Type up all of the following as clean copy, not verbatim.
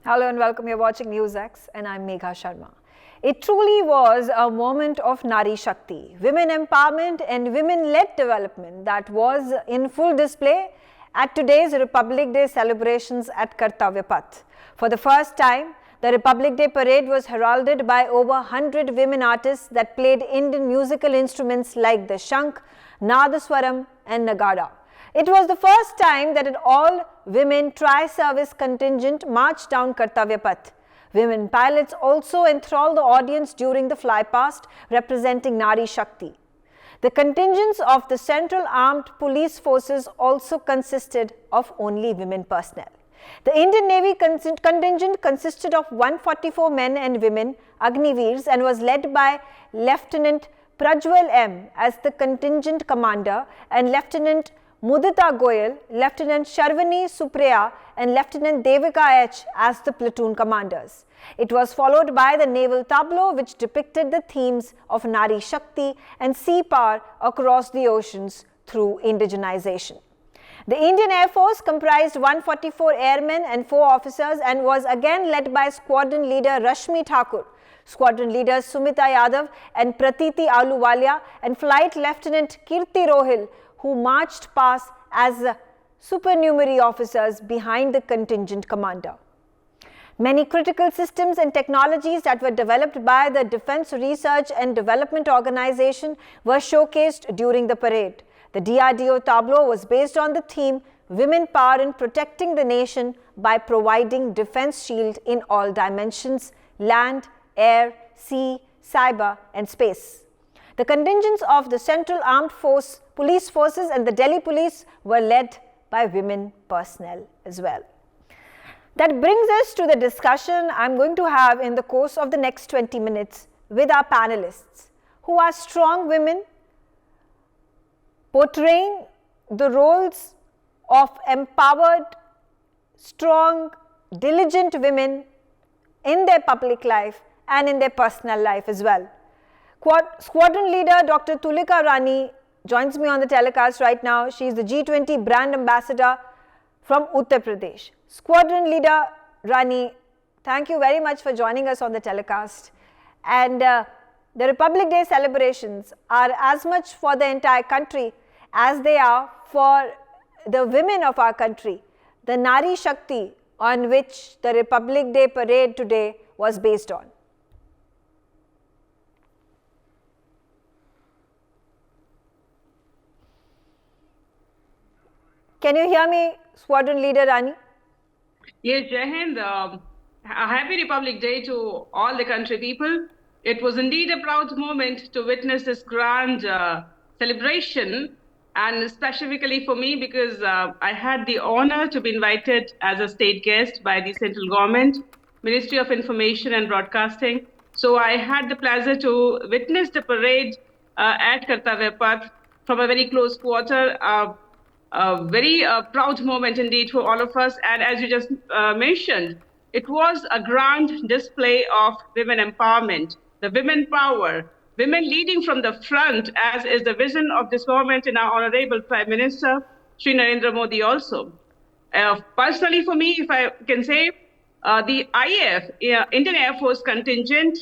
Hello and welcome. You're watching NewsX and I'm Megha Sharma. It truly was a moment of Nari-Shakti, women empowerment and women-led development that was in full display at today's Republic Day celebrations at Kartavya Path. For the first time, the Republic Day parade was heralded by over 100 women artists that played Indian musical instruments like the Shankh, Nadaswaram and Nagada. It was the first time that an all-women tri-service contingent marched down Kartavya Path. Women pilots also enthralled the audience during the flypast, representing Nari-Shakti. The contingents of the Central Armed Police Forces also consisted of only women personnel. The Indian Navy contingent consisted of 144 men and women, Agniveers, and was led by Lieutenant Prajwal M. as the contingent commander and Lieutenant Mudita Goyal, Lieutenant Sharvani Supriya and Lieutenant Devika H. as the platoon commanders. It was followed by the naval tableau which depicted the themes of Nari-Shakti and sea power across the oceans through indigenization. The Indian Air Force comprised 144 airmen and 4 officers and was again led by Squadron Leader Rashmi Thakur, Squadron Leaders Sumita Yadav and Pratiti Aluwalia and Flight Lieutenant Kirti Rohil, who marched past as supernumerary officers behind the contingent commander. Many critical systems and technologies that were developed by the Defense Research and Development Organization were showcased during the parade. The DRDO tableau was based on the theme Women Power in Protecting the Nation by providing defense shield in all dimensions: land, air, sea, cyber and space. The contingents of the Central Armed Police Forces and the Delhi Police were led by women personnel as well. That brings us to the discussion I'm going to have in the course of the next 20 minutes with our panelists, who are strong women portraying the roles of empowered, strong, diligent women in their public life and in their personal life as well. Squadron Leader Dr. Tulika Rani joins me on the telecast right now. She is the G20 Brand Ambassador from Uttar Pradesh. Squadron Leader Rani, thank you very much for joining us on the telecast. And the Republic Day celebrations are as much for the entire country as they are for the women of our country. The Nari-Shakti on which the Republic Day parade today was based on. Can you hear me, Squadron Leader Rani? Yes, Jai Hind. A happy Republic Day to all the country people. It was indeed a proud moment to witness this grand celebration, and specifically for me because I had the honor to be invited as a state guest by the central government, Ministry of Information and Broadcasting. So I had the pleasure to witness the parade at Kartavya Path from a very close quarter. A very proud moment indeed for all of us. And as you just mentioned, it was a grand display of women empowerment, the women power, women leading from the front, as is the vision of this government and our Honorable Prime Minister, Shri Narendra Modi also. Personally for me, if I can say, the IAF, Indian Air Force contingent,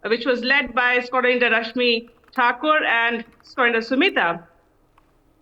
which was led by Squadron Leader Rashmi Thakur and Squadron Leader Sumita,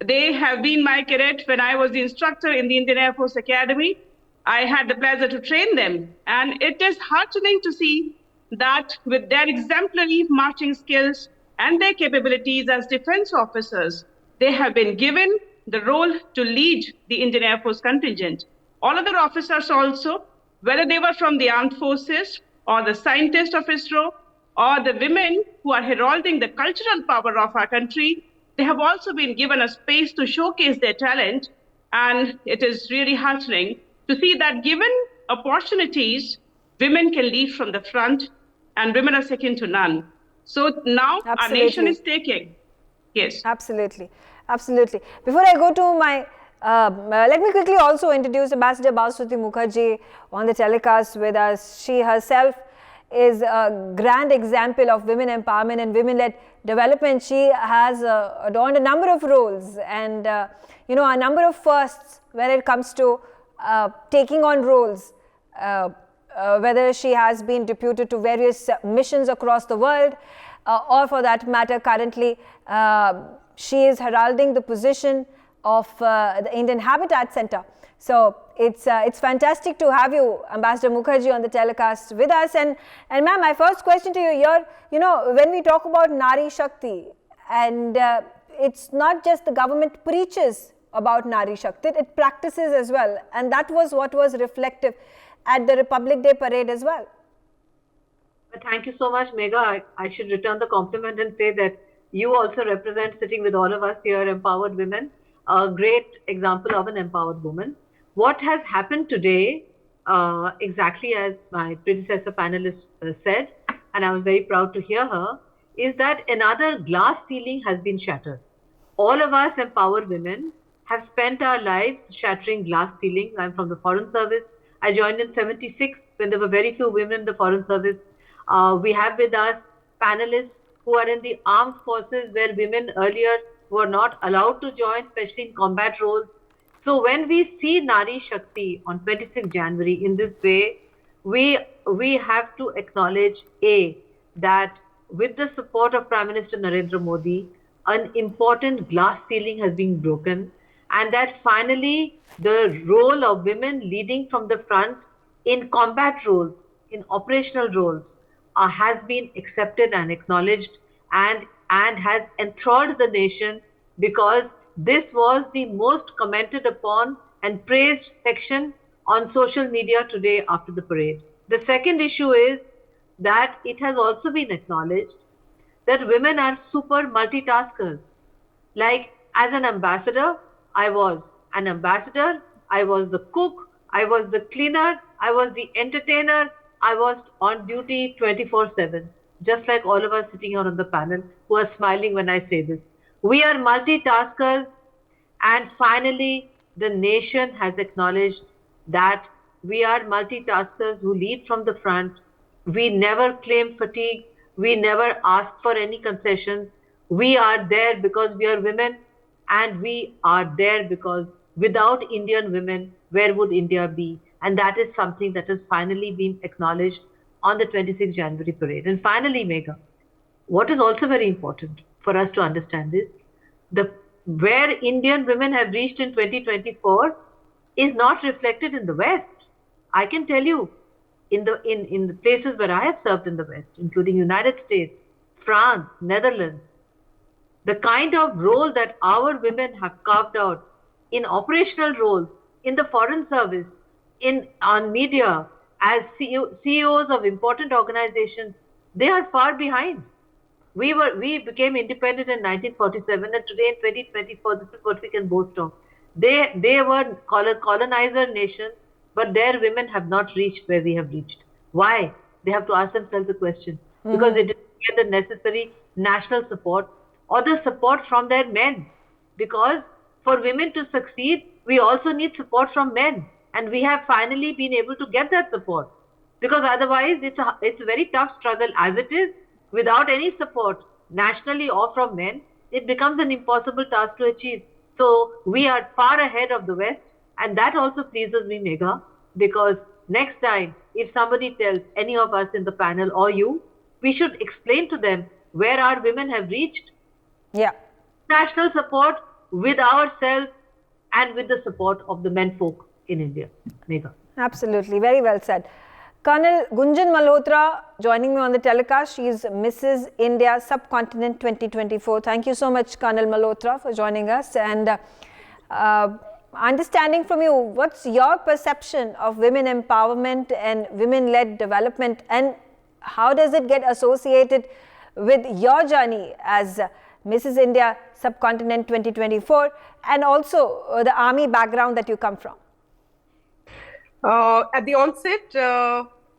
they have been my cadet when I was the instructor in the Indian Air Force Academy. I had the pleasure to train them. And it is heartening to see that with their exemplary marching skills and their capabilities as defense officers, they have been given the role to lead the Indian Air Force contingent. All other officers also, whether they were from the armed forces or the scientists of ISRO or the women who are heralding the cultural power of our country, they have also been given a space to showcase their talent, and it is really heartening to see that given opportunities, women can lead from the front and women are second to none. So now Our nation is taking. Yes. Absolutely. Absolutely. Before I go to my, let me quickly also introduce Ambassador Basuti Mukherjee on the telecast with us. She herself is a grand example of women empowerment and women-led development. She has adorned a number of roles and a number of firsts when it comes to taking on roles whether she has been deputed to various missions across the world, or for that matter, currently she is heralding the position of the Indian Habitat Center. So it's fantastic to have you, Ambassador Mukherjee, on the telecast with us. And ma'am, my first question to you here, when we talk about Nari-Shakti, and it's not just the government preaches about Nari-Shakti, it practices as well. And that was what was reflective at the Republic Day parade as well. Thank you so much, Megha. I should return the compliment and say that you also represent, sitting with all of us here, empowered women, a great example of an empowered woman. What has happened today, exactly as my predecessor panelist said, and I was very proud to hear her, is that another glass ceiling has been shattered. All of us empowered women have spent our lives shattering glass ceilings. I'm from the Foreign Service. I joined in '76 when there were very few women in the Foreign Service. We have with us panelists who are in the armed forces, where women earlier were not allowed to join, especially in combat roles. So when we see Nari-Shakti on 26th January in this way, we have to acknowledge, that with the support of Prime Minister Narendra Modi, an important glass ceiling has been broken, and that finally the role of women leading from the front in combat roles, in operational roles, has been accepted and acknowledged, and has enthralled the nation, because this was the most commented upon and praised section on social media today after the parade. The second issue is that it has also been acknowledged that women are super multitaskers. Like, as an ambassador, I was an ambassador, I was the cook, I was the cleaner, I was the entertainer, I was on duty 24/7, just like all of us sitting here on the panel who are smiling when I say this. We are multitaskers, and finally the nation has acknowledged that we are multitaskers who lead from the front. We never claim fatigue, we never ask for any concessions. We are there because we are women, and we are there because without Indian women, where would India be? And that is something that has finally been acknowledged on the 26th January parade. And finally, Megha, what is also very important for us to understand is where Indian women have reached in 2024 is not reflected in the West. I can tell you, in the places where I have served in the West, including United States, France, Netherlands, the kind of role that our women have carved out in operational roles, in the Foreign Service, on media, as CEOs of important organizations, they are far behind. We became independent in 1947, and today in 2024, this is what we can boast of. They were colonizer nations, but their women have not reached where we have reached. Why? They have to ask themselves the question. Because they didn't get the necessary national support or the support from their men. Because for women to succeed, we also need support from men. And we have finally been able to get that support. Because otherwise, it's a very tough struggle as it is. Without any support, nationally or from men, it becomes an impossible task to achieve. So we are far ahead of the West. And that also pleases me, Megha, because next time, if somebody tells any of us in the panel or you, we should explain to them where our women have reached. Yeah. National support with ourselves and with the support of the menfolk in India. Megha. Absolutely. Very well said. Colonel Gunjan Malhotra joining me on the telecast. She is Mrs. India Subcontinent 2024. Thank you so much, Colonel Malhotra, for joining us. And understanding from you, what's your perception of women empowerment and women-led development, and how does it get associated with your journey as Mrs. India Subcontinent 2024, and also the army background that you come from? At the onset,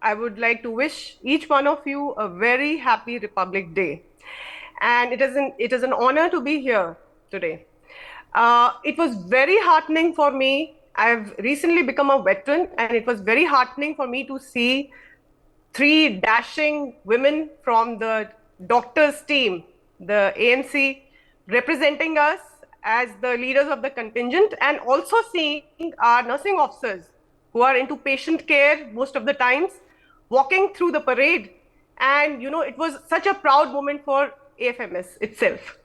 I would like to wish each one of you a very happy Republic Day. And it is an honor to be here today. It was very heartening for me. I've recently become a veteran, and it was very heartening for me to see 3 dashing women from the doctors team, the ANC, representing us as the leaders of the contingent, and also seeing our nursing officers who are into patient care most of the times, walking through the parade. And, it was such a proud moment for AFMS itself.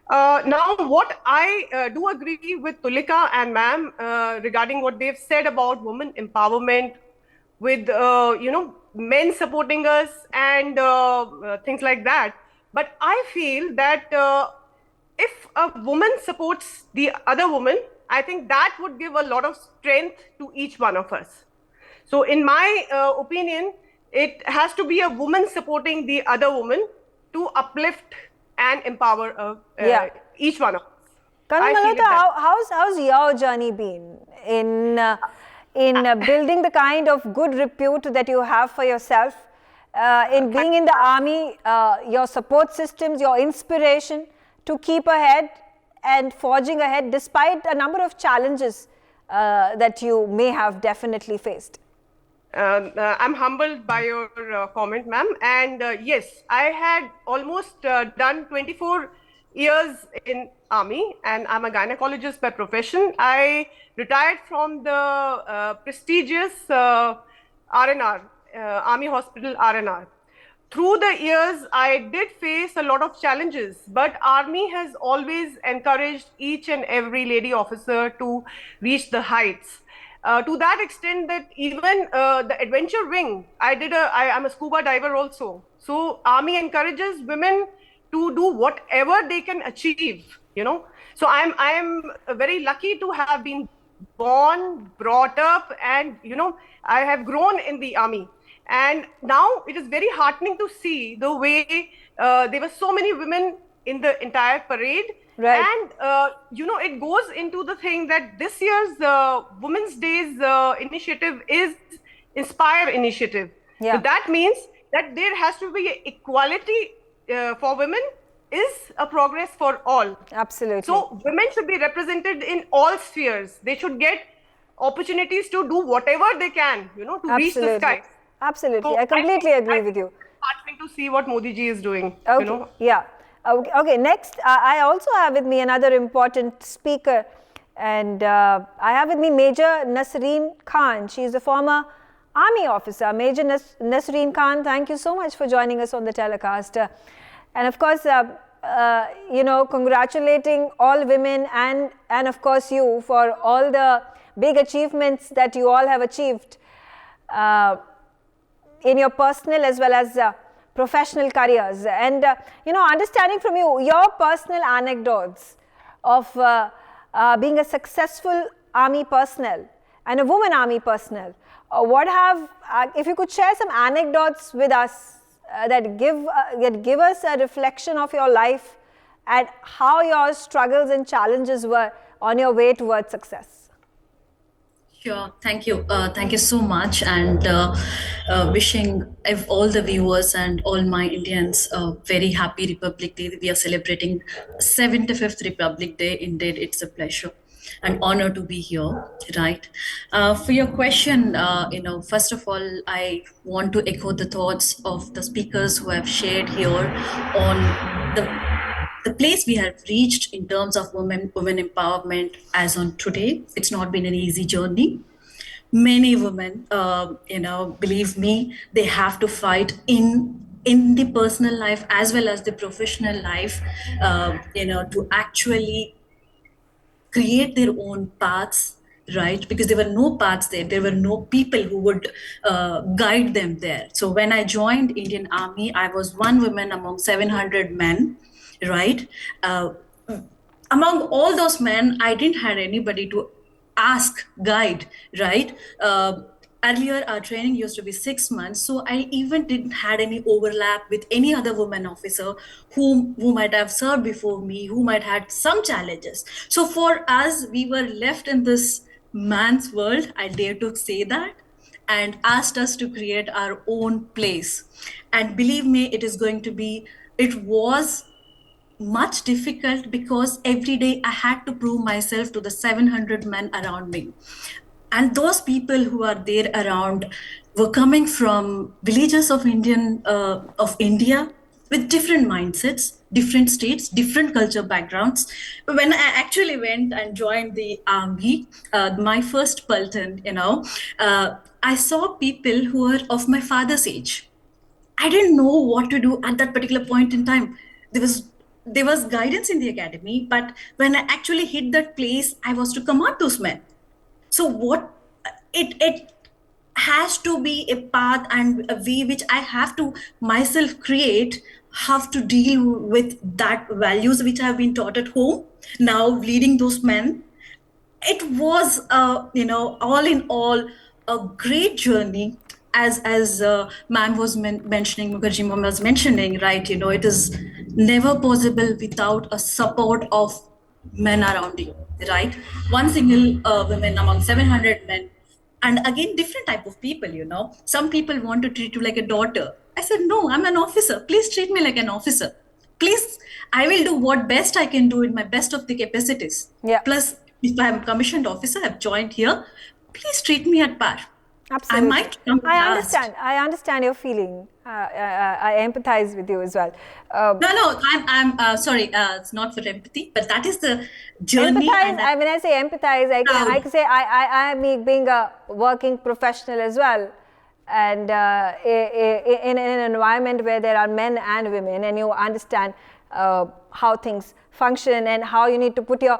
Now, what I do agree with Tulika and ma'am regarding what they've said about women empowerment, with men supporting us and things like that. But I feel that if a woman supports the other woman, I think that would give a lot of strength to each one of us. So, in my opinion, it has to be a woman supporting the other woman to uplift and empower each one of us. Malhotra, how's your journey been in building the kind of good repute that you have for yourself, in being in the army, your support systems, your inspiration to keep ahead and forging ahead despite a number of challenges that you may have definitely faced? I'm humbled by your comment, ma'am. And yes, I had almost done 24 years in army, and I'm a gynecologist by profession. I retired from the prestigious RNR, Army Hospital RNR. Through the years, I did face a lot of challenges, but Army has always encouraged each and every lady officer to reach the heights. To that extent that even the adventure wing, I'm a scuba diver also. So Army encourages women to do whatever they can achieve, So I'm very lucky to have been born, brought up, and, I have grown in the Army. And now it is very heartening to see the way there were so many women in the entire parade. Right. And, it goes into the thing that this year's Women's Day's initiative is Inspire Initiative. Yeah. So that means that there has to be equality for women is a progress for all. Absolutely. So women should be represented in all spheres. They should get opportunities to do whatever they can, to reach the sky. Absolutely. So I completely agree with you. It's heartening to see what Modi ji is doing. Okay. Yeah. Okay. Next, I also have with me another important speaker, and I have with me Major Nasreen Khan. She is a former Army officer. Major Nasreen Khan, thank you so much for joining us on the telecast. And of course, congratulating all women and of course you for all the big achievements that you all have achieved in your personal as well as professional careers. And, understanding from you, your personal anecdotes of being a successful Army personnel and a woman Army personnel, if you could share some anecdotes with us that give us a reflection of your life and how your struggles and challenges were on your way towards success. Sure. Thank you. Thank you so much. And wishing all the viewers and all my Indians a very happy Republic Day. We are celebrating 75th Republic Day. Indeed, it's a pleasure and honor to be here, right? For your question, first of all, I want to echo the thoughts of the speakers who have shared here on the place we have reached in terms of women empowerment as on today. It's not been an easy journey. Many women, believe me, they have to fight in the personal life as well as the professional life, to actually create their own paths, right? Because there were no paths there were no people who would guide them there. So when I joined Indian Army, I was one woman among 700 men, right? Among all those men, I didn't have anybody to ask, guide, right? Earlier, our training used to be 6 months, so I even didn't had any overlap with any other woman officer who might have served before me, who might had some challenges. So for us, we were left in this man's world, I dare to say that, and asked us to create our own place. And believe me, it was much difficult because every day I had to prove myself to the 700 men around me. And those people who are there around were coming from villages of India, with different mindsets, different states, different culture backgrounds. When I actually went and joined the army, my first platoon, I saw people who were of my father's age. I didn't know what to do at that particular point in time. There was guidance in the academy, but when I actually hit that place, I was to command those men. So what it has to be a path and a way which I have to myself create, have to deal with that values which have been taught at home, now leading those men. It was all in all a great journey, as ma'am was mentioning, Mukherjee ma'am was mentioning, right? It is never possible without a support of men around you, right? One single woman among 700 men. And again, different type of people. Some people want to treat you like a daughter. I said, no, I'm an officer, please treat me like an officer. Please, I will do what best I can do in my best of the capacities. Yeah. Plus, if I'm a commissioned officer, I've joined here, please treat me at par. Absolutely. I might come last. I understand your feeling. I empathize with you as well. No, I'm sorry. It's not for empathy, but that is the journey. Empathize. When I say empathize, I can say I am being a working professional as well, and in an environment where there are men and women, and you understand how things function and how you need to put your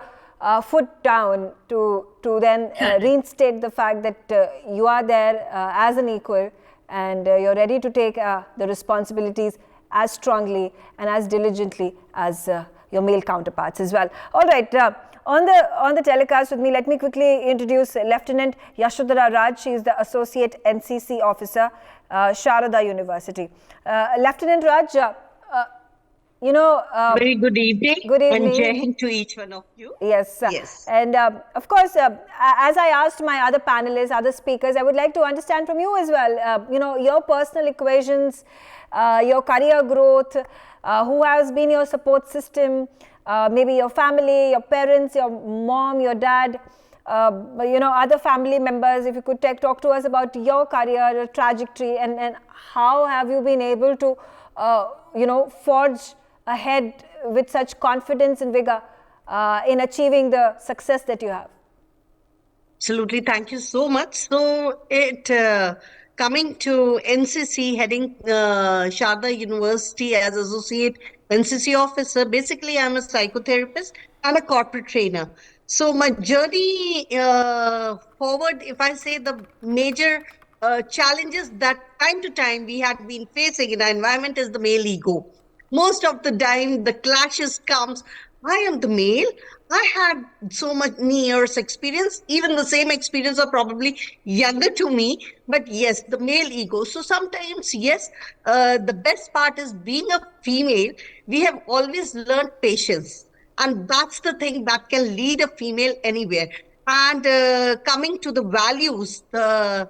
foot down to then reinstate the fact that you are there as an equal, and you're ready to take the responsibilities as strongly and as diligently as your male counterparts as well. All right, on the telecast with me, let me quickly introduce Lieutenant Yashodhara Raj. She is the Associate NCC Officer, Sharada University. Lieutenant Raj, very good evening. Good evening. And Jai Hind to each one of you. Yes. Yes. And of course, as I asked my other panelists, other speakers, I would like to understand from you as well, your personal equations, your career growth, who has been your support system, maybe your family, your parents, your mom, your dad, other family members. If you could talk to us about your career trajectory, and how have you been able to, forge ahead with such confidence and vigor in achieving the success that you have. Absolutely. Thank you so much. So coming to NCC, heading Sharda University as Associate NCC Officer, basically I'm a psychotherapist and a corporate trainer. So my journey forward, if I say the major challenges that time to time we had been facing in our environment is the male ego. Most of the time, the clashes comes, I am the male, I had so many years experience, even the same experience or probably younger to me, but yes, the male ego. So sometimes, yes, the best part is being a female, we have always learned patience. And that's the thing that can lead a female anywhere. And coming to the values that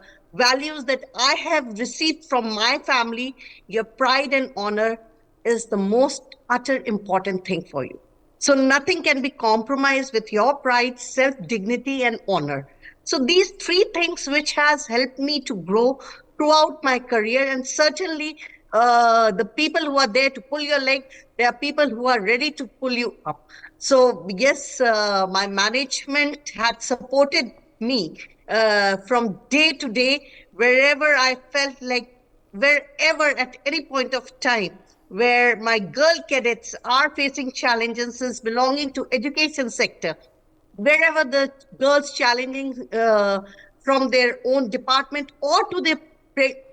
I have received from my family, your pride and honor is the most utter important thing for you. So nothing can be compromised with your pride, self-dignity, and honor. So these three things which has helped me to grow throughout my career, and certainly the people who are there to pull your leg, there are people who are ready to pull you up. So yes, my management had supported me from day to day, wherever I felt like, wherever at any point of time, where my girl cadets are facing challenges belonging to education sector, wherever the girls challenging from their own department or to their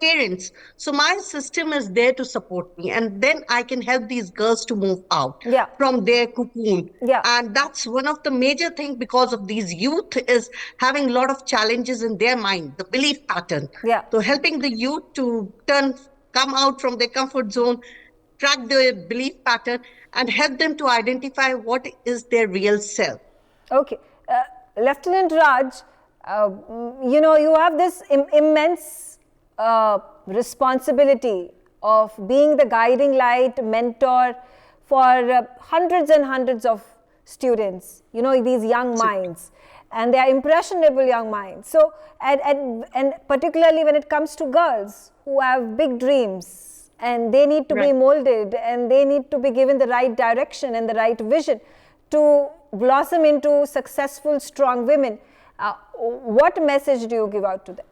parents. So my system is there to support me, and then I can help these girls to move out from their cocoon. And that's one of the major things, because of these youth is having a lot of challenges in their mind, the belief pattern. So helping the youth to come out from their comfort zone, track their belief pattern, and help them to identify what is their real self. Okay. Lieutenant Raj, you have this immense responsibility of being the guiding light, mentor for hundreds and hundreds of students, these young minds. And they are impressionable young minds. So, and particularly when it comes to girls who have big dreams and they need to be molded, and they need to be given the right direction and the right vision to blossom into successful, strong women. What message do you give out to them?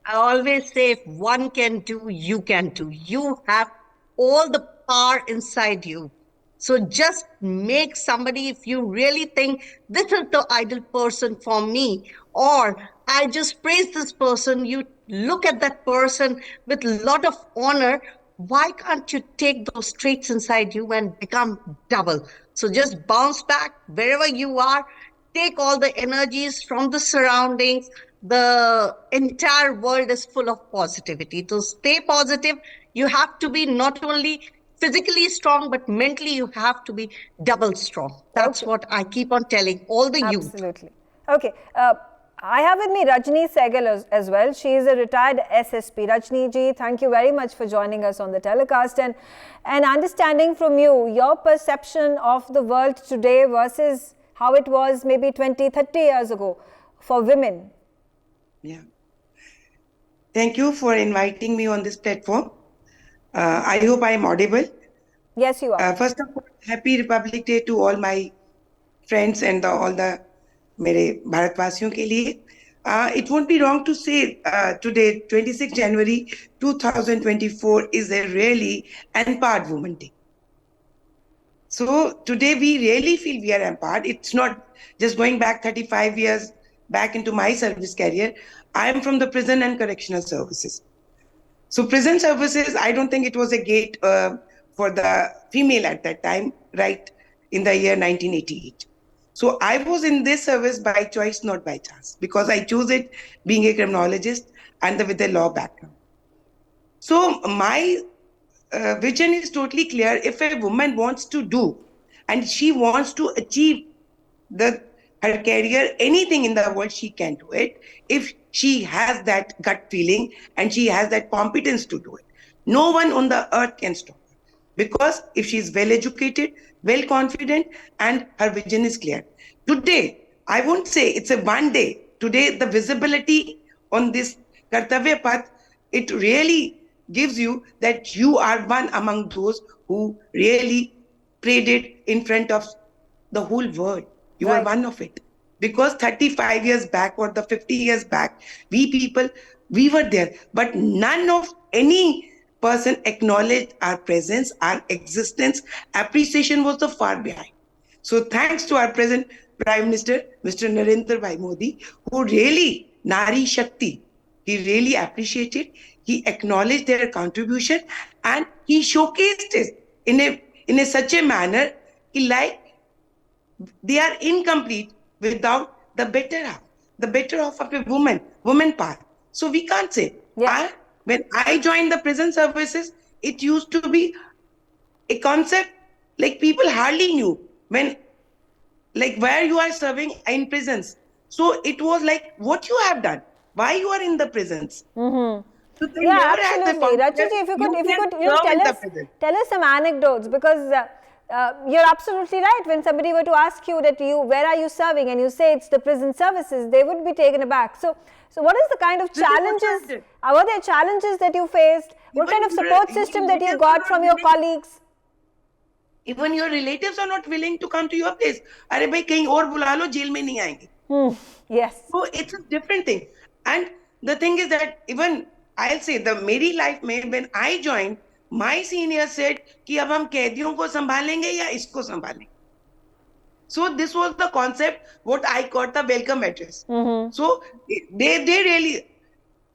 I always say, if one can do, you can do. You have all the power inside you. So just make somebody, if you really think this is the ideal person for me, or I just praise this person, you look at that person with a lot of honor. Why can't you take those traits inside you and become double? So just bounce back wherever you are, take all the energies from the surroundings. The entire world is full of positivity. To stay positive, you have to be not only physically strong, but mentally you have to be double strong. That's what I keep on telling all the youth. Absolutely. Okay. I have with me Rajni Sehgal as well. She is a retired SSP. Rajni ji, thank you very much for joining us on the telecast, and understanding from you your perception of the world today versus how it was maybe 20, 30 years ago for women. Yeah. Thank you for inviting me on this platform. I hope I am audible. Yes, you are. First of all, Happy Republic Day to all my friends and all the मेरे भारतवासियों के लिए. It won't be wrong to say today, 26 January 2024 is a really empowered woman day. So today we really feel we are empowered. It's not just going back 35 years back into my service career. I am from the prison and correctional services. So prison services, I don't think it was a gate for the female at that time, right, in the year 1988. So I was in this service by choice, not by chance, because I chose it being a criminologist and with a law background. So my vision is totally clear. If a woman wants to do and she wants to achieve her career, anything in the world, she can do it. If she has that gut feeling and she has that competence to do it, no one on the earth can stop her. Because if she is well educated, well confident, and her vision is clear. Today, I won't say it's a one day. Today, the visibility on this Kartavya Path, it really gives you that you are one among those who really prayed it in front of the whole world. You are one of it. Because 35 years back or the 50 years back, we were there. But none of any person acknowledged our presence, our existence. Appreciation was the far behind. So thanks to our present Prime Minister, Mr. Narendra Bhai Modi, who really, Nari-Shakti, he really appreciated, he acknowledged their contribution, and he showcased it in such a manner, like they are incomplete without the better half of a woman part. So we can't say. Yeah. When I joined the prison services, it used to be a concept like people hardly knew when, like where you are serving in prisons. So it was like what you have done, why you are in the prisons. Mm-hmm. So yeah, absolutely. Rajni, if you could tell us some anecdotes, because you're absolutely right. When somebody were to ask you that where are you serving, and you say it's the prison services, they would be taken aback. So what is the kind of challenges? Were there challenges that you faced? What kind of support system that you got from your colleagues? Even your relatives are not willing to come to your place. Arey bhai, kahin aur bula lo, jail mein nahi aayenge. Yes. So it's a different thing. And the thing is that even I'll say the मेरी life में when I joined, my senior said कि अब हम कैदियों को संभालेंगे या इसको संभालेंगे. So this was the concept, what I called the welcome address. Mm-hmm. So they really,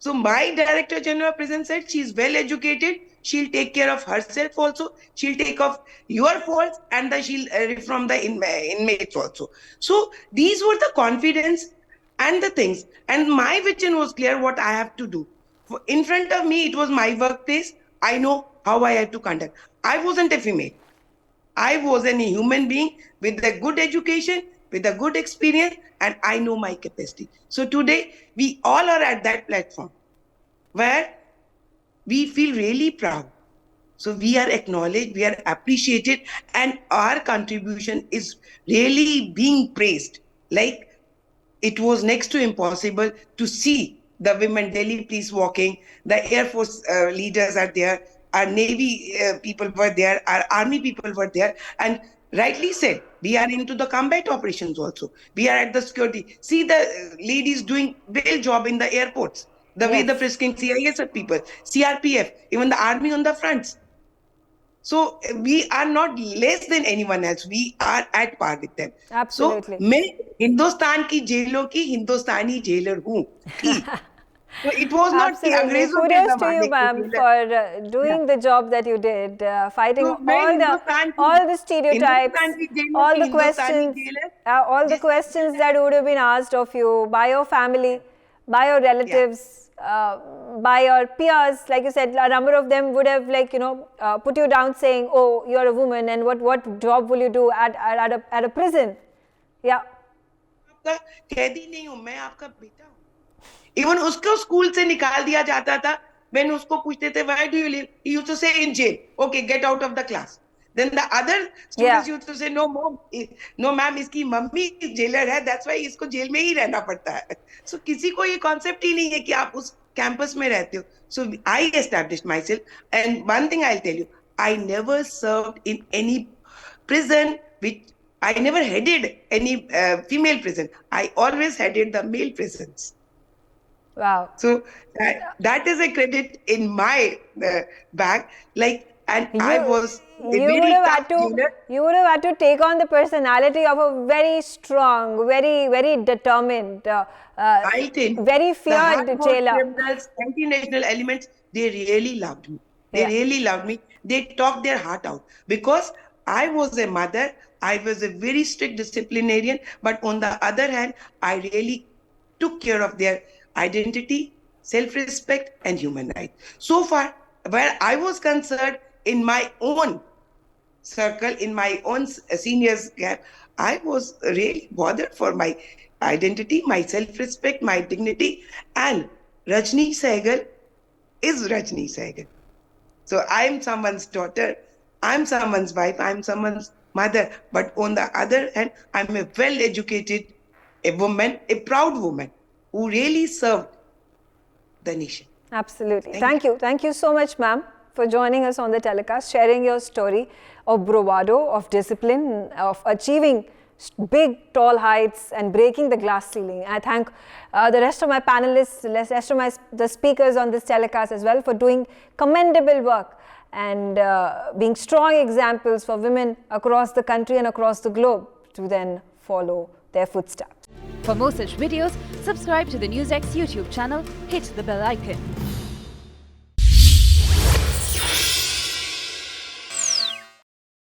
so my Director General of Prison said she's well educated, she'll take care of herself also, she'll take off your faults, and she'll from the inmates also. So these were the confidence and the things. And my vision was clear what I have to do. In front of me, it was my workplace. I know how I had to conduct. I wasn't a female. I was a human being with a good education, with a good experience, and I know my capacity. So today, we all are at that platform where we feel really proud. So we are acknowledged, we are appreciated, and our contribution is really being praised. Like it was next to impossible to see the women Delhi police walking, the Air Force leaders are there. our Navy people were there, our Army people were there, and rightly said, we are into the combat operations also. We are at the security. See the ladies doing well job in the airports. The way the frisking CIS people, CRPF, even the army on the fronts. So we are not less than anyone else. We are at par with them. Absolutely. So मैं हिंदुस्तान की जेलों की हिंदुस्तानी jailer हूँ थी. So it was not कि Absolutely. अंग्रेजों के Kudos to you, जमाने की ma'am, jailer. for doing the job that you did, fighting So मैं all the stereotypes, हिंदुस्तान की जेलों all की the Hindustani questions, jailer. all the questions that would have been asked of you by your family, by your relatives, by your peers. Like you said, a number of them would have, like, put you down saying, "Oh, you're a woman, and what job will you do at a prison?" Yeah. आपका कैदी नहीं हूँ, मैं आपका बेटा हूँ. Even उसको school से निकाल दिया जाता था. When उसको पूछते थे, why do you live? He used to say in jail. Okay, get out of the class. Then the other students used to say, no ma'am, इसकी मम्मी जेलर है, that's why इसको जेल में ही रहना पड़ता है. So किसी को ये concept ही नहीं है कि आप उस campus में रहते हो. So I established myself, and one thing I'll tell you, I never served in any prison which I never headed any female prison. I always headed the male prisons. Wow. So that is a credit in my bag. I was a very tough jailer. You would have had to take on the personality of a very strong, very, very determined, I'll tell you, very the feared hardcore jailer. criminals, anti-national elements, they really loved me. They really loved me. They talked their heart out. Because I was a mother, I was a very strict disciplinarian, but on the other hand, I really took care of their identity, self-respect, and human rights. So far, where I was concerned in my own circle, in my own seniors gap, I was really bothered for my identity, my self-respect, my dignity, and Rajni Sehgal is Rajni Sehgal. So I'm someone's daughter, I'm someone's wife, I'm someone's mother, but on the other hand, I'm a well-educated woman, a proud woman who really served the nation. Absolutely. Thank you. Thank you so much, ma'am, for joining us on the telecast, sharing your story of bravado, of discipline, of achieving big, tall heights and breaking the glass ceiling. I thank the rest of my panelists, the rest of the speakers on this telecast as well for doing commendable work and being strong examples for women across the country and across the globe to then follow their footsteps. For more such videos, subscribe to the NewsX YouTube channel, hit the bell icon.